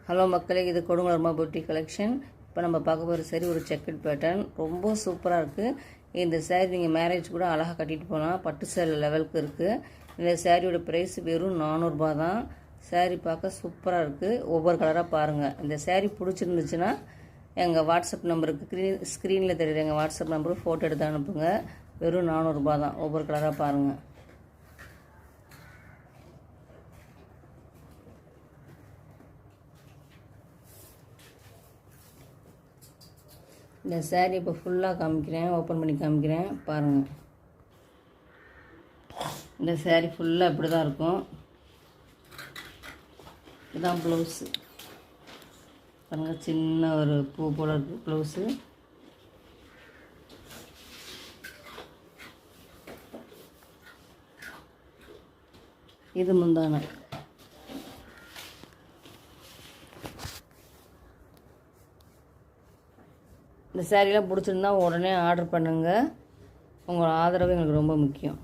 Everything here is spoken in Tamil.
ஹலோ மக்களே, இது கொடுங்கலர்மா பியூட்டி கலெக்ஷன். இப்போ நம்ம பார்க்க போகிற சாரி ஒரு செக்கட் பேட்டர்ன், ரொம்ப சூப்பராக இருக்குது. இந்த சாரி நீங்கள் மேரேஜ் கூட அழகாக கட்டிட்டு போகலாம். பட்டு சேலை லெவலுக்கு இருக்குது. இந்த சாரியோட ப்ரைஸ் வெறும் 400 ரூபா தான். சாரி பார்க்க சூப்பராக இருக்குது. ஒவ்வொரு கலராக பாருங்கள். இந்த சாரி பிடிச்சிருந்துச்சுன்னா எங்கள் வாட்ஸ்அப் நம்பருக்கு ஸ்க்ரீனில் தெரியுது எங்கள் வாட்ஸ்அப் நம்பருக்கு ஃபோட்டோ எடுத்து அனுப்புங்க. வெறும் 400 ரூபா தான். ஒவ்வொரு கலராக பாருங்கள். இந்த சாரீ இப்போ ஃபுல்லாக காமிக்கிறேன், ஓப்பன் பண்ணி காமிக்கிறேன் பாருங்கள். இந்த சாரீ ஃபுல்லாக இப்படி தான் இருக்கும். இதுதான் ப்ளவுஸு பாருங்கள், சின்ன ஒரு பூ போல் இருக்குது ப்ளவுஸு. இது முந்தானை. இந்த சாரீலாம் பிடிச்சிருந்தா உடனே ஆர்டர் பண்ணுங்கள். உங்கள் ஆதரவு எங்களுக்கு ரொம்ப முக்கியம்.